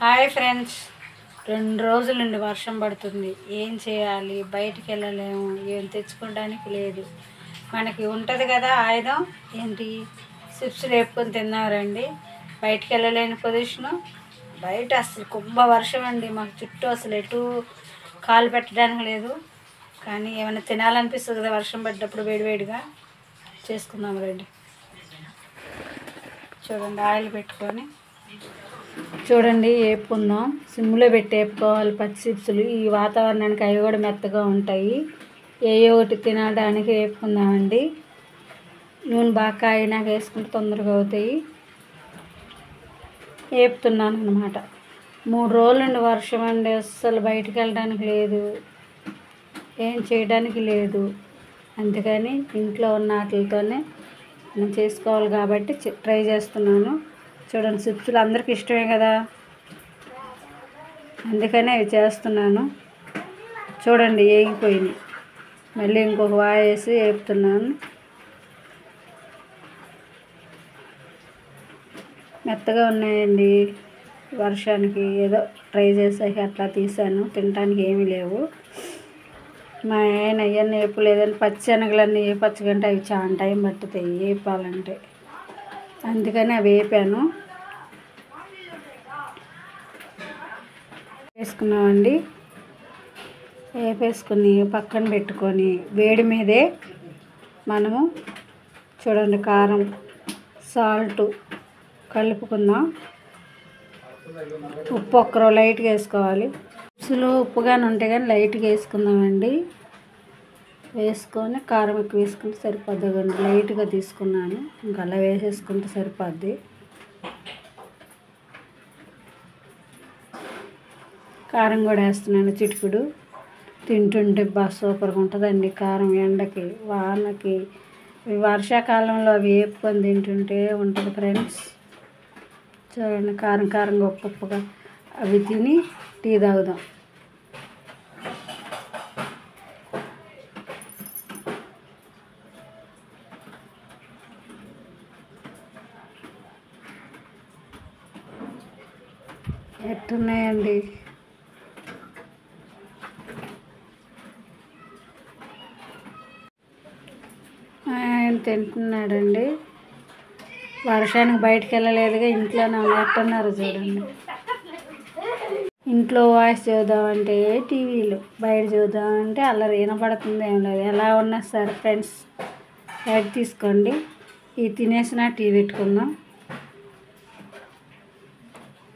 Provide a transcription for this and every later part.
Hi friends, 2 రోజుల నుండి వర్షం పడుతుంది. ఏం చేయాలి? బయటికి వెళ్ళలేము, ఏం తెచ్చుకోవడానికి లేదు. మనకి ఉంటుంది కదా ఆయుధం, ఏంటి? చిప్స్ వేపుకొని తిన్నారండి. బయటికి వెళ్ళలేని పొజిషను. బయట అసలు కుంభ వర్షం అండి. మాకు చుట్టూ అసలు ఎటు కాలు పెట్టడానికి లేదు. కానీ ఏమైనా తినాలనిపిస్తుంది కదా వర్షం పడ్డప్పుడు, వేడివేడిగా చేసుకుందాం రండి. చూడండి, ఆయిల్ పెట్టుకొని చూడండి వేపుకుందాం. సిమ్లో పెట్టి వేపుకోవాలి పచ్చి చిప్సులు. ఈ వాతావరణానికి అవి కూడా మెత్తగా ఉంటాయి. ఒకటి తినడానికి వేపుకుందామండి. నూనె బాగా కాగినాక వేసుకుంటే తొందరగా అవుతాయి. వేపుతున్నాను అన్నమాట. 3 రోజుల నుండి వర్షం అండి. అస్సలు బయటికి వెళ్ళడానికి లేదు, ఏం చేయడానికి లేదు. అందుకని ఇంట్లో ఉన్న వాటితోనే నేను చేసుకోవాలి కాబట్టి ట్రై చేస్తున్నాను. చూడండి, చిప్సులు అందరికీ ఇష్టమే కదా, అందుకనే అవి చేస్తున్నాను. చూడండి, వేగిపోయినాయి. మళ్ళీ ఇంకొక వాయి వేసి వేపుతున్నాను. మెత్తగా ఉన్నాయండి. వర్షానికి ఏదో ట్రై చేసాక అట్లా తీసాను. తినడానికి ఏమీ లేవు. మా ఆయన అవన్నీ వేపలేదని పచ్చెనగలన్నీ వేపచ్చగంటే అవి చాలా టైం పట్టుతాయి వేపాలంటే. అందుకని అవి వేపాను. వేసుకున్నామండి. వేపేసుకుని పక్కన పెట్టుకొని వేడి మీదే మనము చూడండి కారం, సాల్ట్ కలుపుకుందాం. ఉప్పు ఒక్కరో లైట్గా వేసుకోవాలి. చిప్స్లో ఉప్పుగానే ఉంటాయి కానీ లైట్గా వేసుకుందామండి. వేసుకొని కారం ఎక్కువ వేసుకుంటే సరిపోద్ది. లైట్గా తీసుకున్నాను, ఇంకా అలా వేసేసుకుంటే సరిపోద్ది. కారం కూడా వేస్తున్నాను చిటికుడు. తింటుంటే బాగా సూపర్గా ఉంటుందండి కారం. ఎండకి, వానకి, వర్షాకాలంలో అవి వేపుకొని తింటుంటే ఉంటుంది ఫ్రెండ్స్. చూడండి, కారం కారంగా ఉప్పుగా అవి తిని టీ తాగుదాం. ఎట్టున్నాయండి. ఆయన తింటున్నాడండి. వర్షానికి బయటకు వెళ్ళలేదుగా, ఇంట్లోనే ఎట్టున్నారు చూడండి. ఇంట్లో వాయిస్ చూద్దామంటే టీవీలు, బయట చూద్దామంటే అల్లరి వినపడుతుంది. ఏం లేదు. ఎలా ఉన్నా సరే ఫ్రెండ్స్, లైట్ తీసుకోండి. ఇది తినేసిన టీ పెట్టుకుందాం.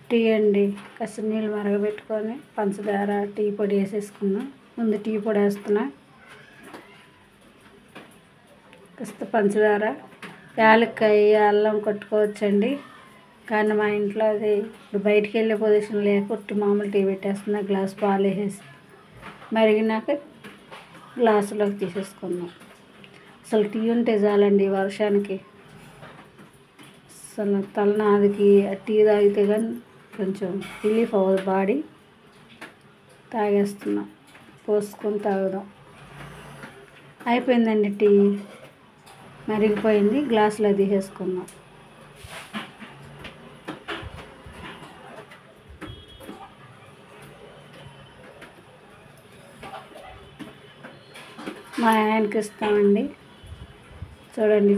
టీ అండి, కాస్త నీళ్ళు మరగబెట్టుకొని పంచదార, టీ పొడి వేసేసుకుందాం. ముందు టీ పొడి వేస్తున్నా, కాస్త పంచదార, యాలక్కాయ, అల్లం కొట్టుకోవచ్చండి. కానీ మా ఇంట్లో అది ఇప్పుడు బయటికి వెళ్ళే పొజిషన్ లేకొట్టి మామూలు టీ పెట్టేస్తున్నా. గ్లాస్ పాలు వేసేసి మరిగినాక గ్లాసులోకి తీసేసుకుందాం. అసలు టీ ఉంటే చాలండి వర్షానికి. అసలు తలనాదికి టీ తాగితే కానీ కొంచెం రిలీఫ్ అవ్వదు బాడీ. తాగేస్తున్నాం, పోసుకొని తాగుదాం. అయిపోయిందండి, టీ మరిగిపోయింది. గ్లాసులో తీసేసుకుందాం. మా ఆయనకి ఇస్తామండి. చూడండి,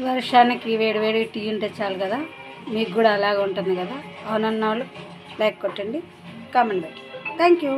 వర్షానికి వేడి వేడి టీ ఉంటే చాలు కదా. మీకు కూడా అలాగే ఉంటుంది కదా. అవునన్న వాళ్ళు లైక్ కొట్టండి, కామెంట్ పెట్టండి. Thank you.